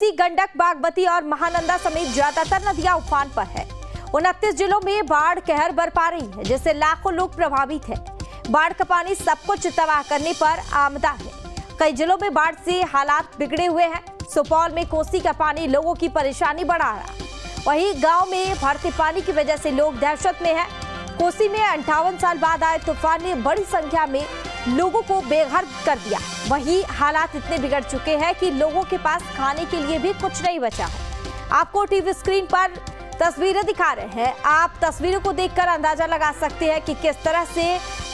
कोसी, गंडक, बागमती और महानंदा समेत ज्यादातर नदियां उफान पर है। 29 जिलों में बाढ़ कहर बरपा रही है, जिससे लाखों लोग प्रभावित हैं। बाढ़ का पानी सब कुछ तबाह करने पर आमदा है। कई जिलों में बाढ़ से हालात बिगड़े हुए हैं। सुपौल में कोसी का पानी लोगों की परेशानी बढ़ा रहा है। वहीं गांव में भरते पानी की वजह से लोग दहशत में हैं। कोसी में 58 साल बाद आए तूफान ने बड़ी संख्या में लोगों को बेघर कर दिया। वहीं हालात इतने बिगड़ चुके हैं कि लोगों के पास खाने के लिए भी कुछ नहीं बचा है। आपको टीवी स्क्रीन पर तस्वीरें दिखा रहे हैं। आप तस्वीरों को देखकर अंदाजा लगा सकते हैं कि किस तरह से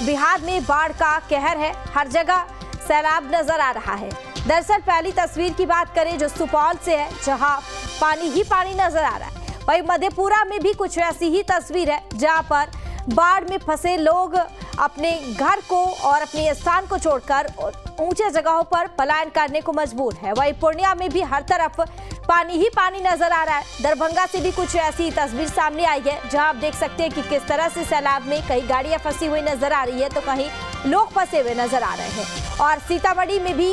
बिहार में बाढ़ का कहर है। हर जगह सैलाब नजर आ रहा है। दरअसल पहली तस्वीर की बात करें जो सुपौल से है, जहां पानी ही पानी नजर आ रहा है। वहीं मधेपुरा में भी कुछ ऐसी ही तस्वीर है, जहां पर बाढ़ में फंसे लोग अपने घर को और अपने स्थान को छोड़कर ऊंचे जगहों पर पलायन करने को मजबूर है। वहीं पूर्णिया में भी हर तरफ पानी ही पानी नजर आ रहा है। दरभंगा से भी कुछ ऐसी तस्वीर सामने आई है, जहां आप देख सकते हैं कि किस तरह से सैलाब में कहीं गाड़ियां फंसी हुई नजर आ रही है तो कहीं लोग फंसे हुए नजर आ रहे हैं। और सीतामढ़ी में भी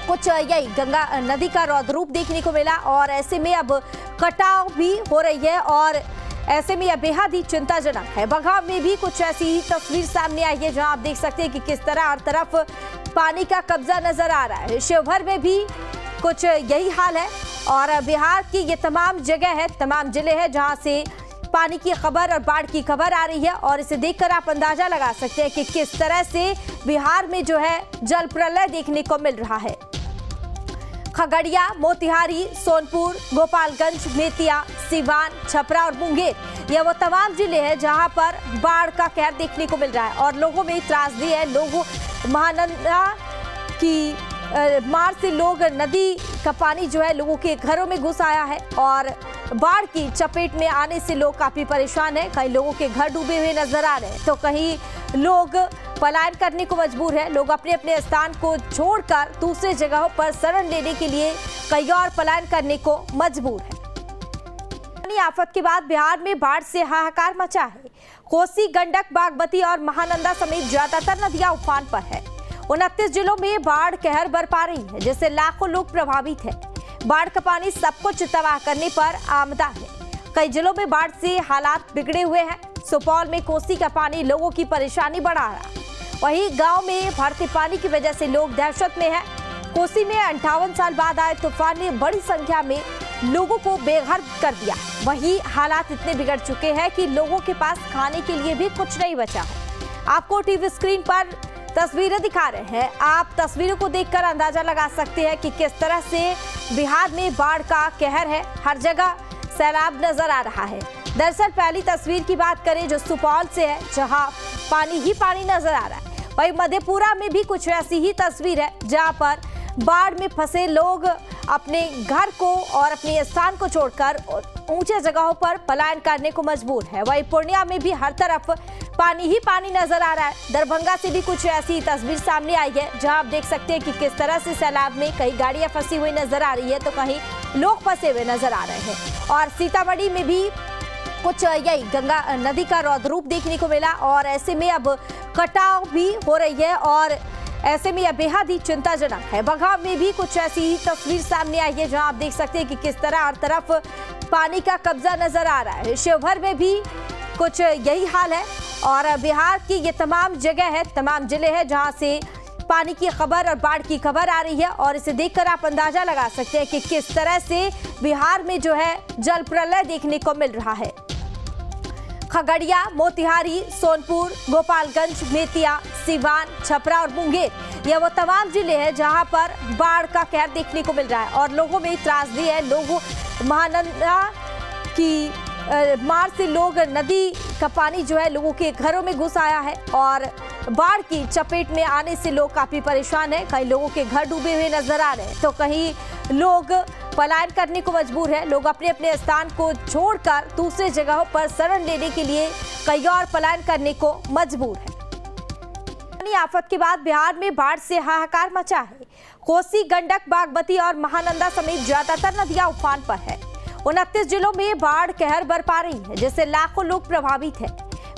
कुछ यही गंगा नदी का रौद्र रूप देखने को मिला और ऐसे में अब कटाव भी हो रही है और ऐसे में यह बेहद ही चिंताजनक है। बघा में भी कुछ ऐसी ही तस्वीर सामने आई है, जहां आप देख सकते हैं कि किस तरह हर तरफ पानी का कब्जा नजर आ रहा है। शिवहर में भी कुछ यही हाल है और बिहार की ये तमाम जगह है, तमाम जिले हैं जहां से पानी की खबर और बाढ़ की खबर आ रही है और इसे देखकर आप अंदाजा लगा सकते हैं कि किस तरह से बिहार में जो है जल प्रलय देखने को मिल रहा है। खगड़िया, मोतिहारी, सोनपुर, गोपालगंज, बेतिया, सिवान, छपरा और मुंगेर, यह वो तमाम जिले हैं जहां पर बाढ़ का कहर देखने को मिल रहा है और लोगों में त्रासदी है। लोगों महानंदा की मार से लोग नदी का पानी जो है लोगों के घरों में घुस आया है और बाढ़ की चपेट में आने से लोग काफी परेशान हैं। कई लोगों के घर डूबे हुए नजर आ रहे हैं तो कहीं लोग पलायन करने को मजबूर है। लोग अपने अपने स्थान को छोड़कर दूसरे जगहों पर शरण लेने के लिए कई और पलायन करने को मजबूर है। आफत के बाद बिहार में बाढ़ से हाहाकार मचा है। कोसी, गंडक, बागमती और महानंदा समेत ज्यादातर नदियां उफान पर है। 29 जिलों में बाढ़ कहर बरपा रही है, जिससे लाखों लोग प्रभावित हैं। बाढ़ का पानी सब कुछ तबाह करने पर आमदा है। कई जिलों में बाढ़ से हालात बिगड़े हुए हैं। सुपौल में कोसी का पानी लोगों की परेशानी बढ़ा रहा है। वहीं गांव में भरते पानी की वजह से लोग दहशत में हैं। कोसी में 58 साल बाद आए तूफान ने बड़ी संख्या में लोगों को बेघर कर दिया। वहीं हालात इतने बिगड़ चुके हैं कि लोगों के पास खाने के लिए भी कुछ नहीं बचा है। आपको टीवी स्क्रीन पर तस्वीरें दिखा रहे हैं। आप तस्वीरों को देखकर अंदाजा लगा सकते हैं कि किस तरह से बिहार में बाढ़ का कहर है। हर जगह सैलाब नजर आ रहा है। दरअसल पहली तस्वीर की बात करें जो सुपौल से है, जहां पानी ही पानी नजर आ रहा है। वहीं मधेपुरा में भी कुछ ऐसी ही तस्वीर है, जहां पर बाढ़ में फंसे लोग अपने घर को और अपने स्थान को छोड़कर ऊंचे जगहों पर पलायन करने को मजबूर है। वहीं पूर्णिया में भी हर तरफ पानी ही पानी नजर आ रहा है। दरभंगा से भी कुछ ऐसी तस्वीर सामने आई है, जहां आप देख सकते हैं कि किस तरह से सैलाब में कहीं गाड़ियां फंसी हुई नजर आ रही है तो कहीं लोग फंसे हुए नजर आ रहे हैं। और सीतामढ़ी में भी कुछ यही गंगा नदी का रौद्र रूप देखने को मिला और ऐसे में अब कटाव भी हो रही है और ऐसे में यह बेहद ही चिंताजनक है। बघा में भी कुछ ऐसी ही तस्वीर सामने आई है, जहां आप देख सकते हैं कि किस तरह हर तरफ पानी का कब्जा नजर आ रहा है। शिवहर में भी कुछ यही हाल है और बिहार की ये तमाम जगह है, तमाम जिले हैं जहां से पानी की खबर और बाढ़ की खबर आ रही है और इसे देखकर आप अंदाजा लगा सकते हैं कि किस तरह से बिहार में जो है जल प्रलय देखने को मिल रहा है। खगड़िया, मोतिहारी, सोनपुर, गोपालगंज, बेतिया, सिवान, छपरा और मुंगेर, यह वो तमाम जिले हैं जहां पर बाढ़ का कहर देखने को मिल रहा है और लोगों में त्रासदी है। लोगों महानंदा की मार से लोग नदी का पानी जो है लोगों के घरों में घुस आया है और बाढ़ की चपेट में आने से लोग काफी परेशान हैं। कई लोगों के घर डूबे हुए नजर आ रहे हैं तो कहीं लोग पलायन करने को मजबूर है। लोग अपने अपने स्थान को छोड़कर दूसरे जगहों पर शरण लेने के लिए कई और पलायन करने को मजबूर है। आफत के बाद बिहार में बाढ़ से हाहाकार मचा है। कोसी, गंडक, बागमती और महानंदा समेत ज्यादातर नदियां उफान पर है। 29 जिलों में बाढ़ कहर बरपा रही है, जिससे लाखों लोग प्रभावित हैं।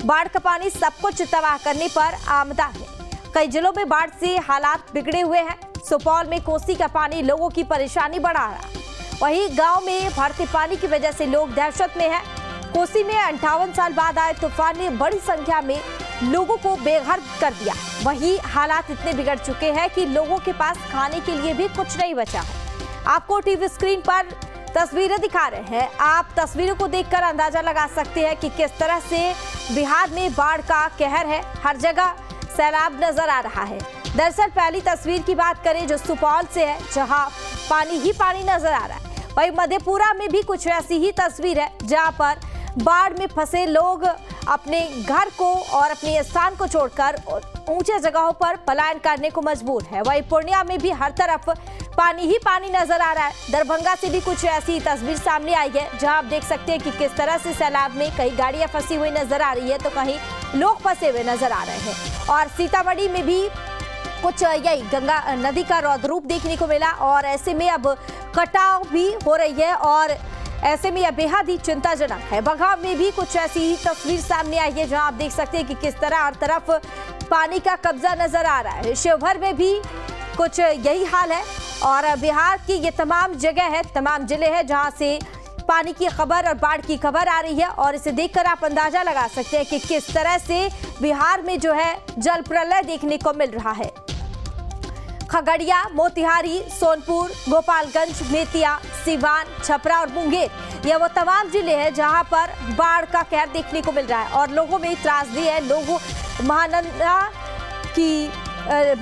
बाढ़ का पानी सब कुछ तबाह करने पर आमदा है। कई जिलों में बाढ़ से हालात बिगड़े हुए हैं। सुपौल में कोसी का पानी लोगों की परेशानी बढ़ा रहा है। वहीं गांव में भरते पानी की वजह से लोग दहशत में हैं। कोसी में 58 साल बाद आए तूफान ने बड़ी संख्या में लोगों को बेघर कर दिया। वहीं हालात इतने बिगड़ चुके हैं कि लोगों के पास खाने के लिए भी कुछ नहीं बचा है। आपको टीवी स्क्रीन पर तस्वीरें दिखा रहे हैं। आप तस्वीरों को देखकर अंदाजा लगा सकते हैं कि किस तरह से बिहार में बाढ़ का कहर है। हर जगह सैलाब नजर आ रहा है। दरअसल पहली तस्वीर की बात करें जो सुपौल से है, जहां पानी ही पानी नजर आ रहा है। वहीं मधेपुरा में भी कुछ ऐसी ही तस्वीर है, जहां पर बाढ़ में फंसे लोग अपने घर को और अपने स्थान को छोड़कर ऊंचे जगहों पर पलायन करने को मजबूर है। वहीं पूर्णिया में भी हर तरफ पानी ही पानी नजर आ रहा है। दरभंगा से भी कुछ ऐसी तस्वीर सामने आई है, जहां आप देख सकते हैं कि किस तरह से सैलाब में कहीं गाड़ियां फंसी हुई नजर आ रही है तो कहीं लोग फंसे हुए नजर आ रहे हैं। और सीतामढ़ी में भी कुछ यही गंगा नदी का रौद्र रूप देखने को मिला और ऐसे में अब कटाव भी हो रही है और ऐसे में यह बेहद ही चिंताजनक है। बघाव में भी कुछ ऐसी ही तस्वीर सामने आई है, जहां आप देख सकते हैं कि किस तरह हर तरफ पानी का कब्जा नजर आ रहा है। शिवहर में भी कुछ यही हाल है और बिहार की ये तमाम जगह है, तमाम जिले हैं जहां से पानी की खबर और बाढ़ की खबर आ रही है और इसे देखकर आप अंदाजा लगा सकते हैं कि किस तरह से बिहार में जो है जल प्रलय देखने को मिल रहा है। खगड़िया, मोतिहारी, सोनपुर, गोपालगंज, बेतिया, सिवान, छपरा और मुंगेर ये वो तमाम जिले हैं जहां पर बाढ़ का कहर देखने को मिल रहा है और लोगों में त्रासदी है। लोगों महानंदा की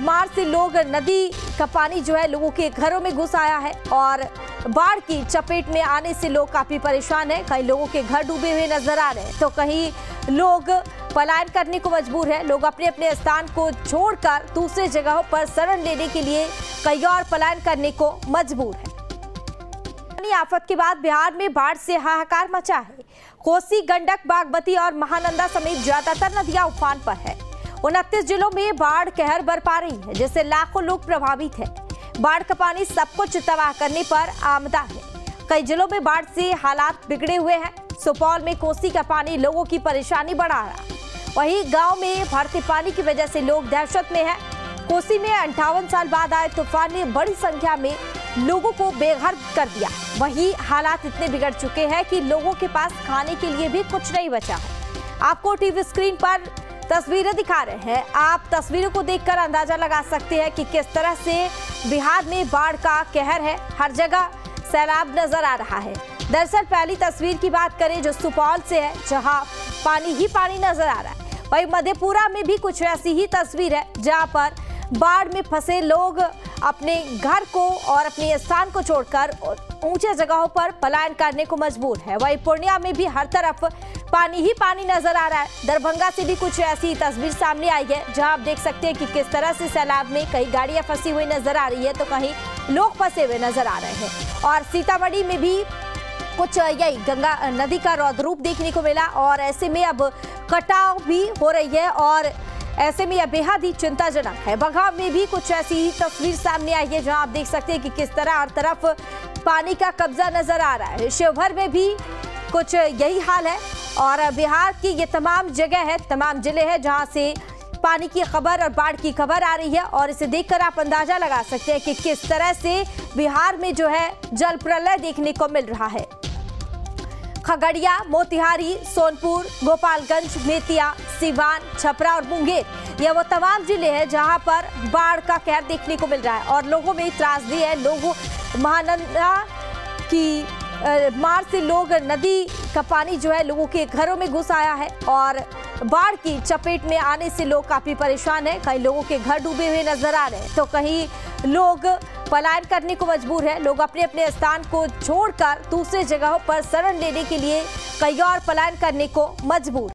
मार से लोग नदी का पानी जो है लोगों के घरों में घुस आया है और बाढ़ की चपेट में आने से लोग काफी परेशान हैं। कई लोगों के घर डूबे हुए नजर आ रहे हैं तो कहीं लोग पलायन करने को मजबूर है। लोग अपने अपने स्थान को छोड़कर दूसरे जगहों पर शरण लेने के लिए कहीं और पलायन करने को मजबूर है। आफत के बाद बिहार में बाढ़ से हाहाकार मचा है। कोसी, गंडक, बागमती और महानंदा समेत ज्यादातर नदियां उफान पर है। 29 जिलों में बाढ़ कहर बरपा रही है, जिससे लाखों लोग प्रभावित हैं। बाढ़ का पानी सब कुछ तबाह करने पर आमदा है। कई जिलों में बाढ़ से हालात बिगड़े हुए हैं। सुपौल में कोसी का पानी लोगों की परेशानी बढ़ा रहा है। वहीं गांव में भरते पानी की वजह से लोग दहशत में हैं। कोसी में 58 साल बाद आए तूफान ने बड़ी संख्या में लोगों को बेघर कर दिया। वहीं हालात इतने बिगड़ चुके हैं कि लोगों के पास खाने के लिए भी कुछ नहीं बचा है। आपको टीवी स्क्रीन पर तस्वीरें दिखा रहे हैं। आप तस्वीरों को देखकर अंदाजा लगा सकते हैं कि किस तरह से बिहार में बाढ़ का कहर है। हर जगह सैलाब नजर आ रहा है। दरअसल पहली तस्वीर की बात करें जो सुपौल से है, जहां पानी ही पानी नजर आ रहा है। वहीं मधेपुरा में भी कुछ ऐसी ही तस्वीर है, जहां पर बाढ़ में फंसे लोग अपने घर को और अपने स्थान को छोड़कर ऊंचे जगहों पर पलायन करने को मजबूर है। वहीं पूर्णिया में भी हर तरफ पानी ही पानी नजर आ रहा है। दरभंगा से भी कुछ ऐसी तस्वीर सामने आई है, जहां आप देख सकते हैं कि किस तरह से सैलाब में कहीं गाड़ियां फंसी हुई नजर आ रही है तो कहीं लोग फंसे हुए नजर आ रहे हैं। और सीतामढ़ी में भी कुछ यही गंगा नदी का रौद्र रूप देखने को मिला और ऐसे में अब कटाव भी हो रही है और ऐसे में यह बेहद ही चिंताजनक है। बघाव में भी कुछ ऐसी ही तस्वीर सामने आई है, जहां आप देख सकते हैं कि किस तरह हर तरफ पानी का कब्जा नजर आ रहा है। शिवहर में भी कुछ यही हाल है और बिहार की ये तमाम जगह है, तमाम जिले हैं जहां से पानी की खबर और बाढ़ की खबर आ रही है और इसे देखकर आप अंदाजा लगा सकते हैं कि किस तरह से बिहार में जो है जल प्रलय देखने को मिल रहा है। खगड़िया, मोतिहारी, सोनपुर, गोपालगंज, बेतिया, सिवान, छपरा और मुंगेर ये वो तमाम जिले हैं जहां पर बाढ़ का कहर देखने को मिल रहा है और लोगों में त्रासदी है। लोगों महानंदा की मार से लोग नदी का पानी जो है लोगों के घरों में घुस आया है और बाढ़ की चपेट में आने से लोग काफी परेशान हैं। कई लोगों के घर डूबे हुए नजर आ रहे हैं तो कहीं लोग पलायन करने को मजबूर है। लोग अपने अपने स्थान को छोड़कर दूसरे जगहों पर शरण लेने के लिए कहीं और पलायन करने को मजबूर।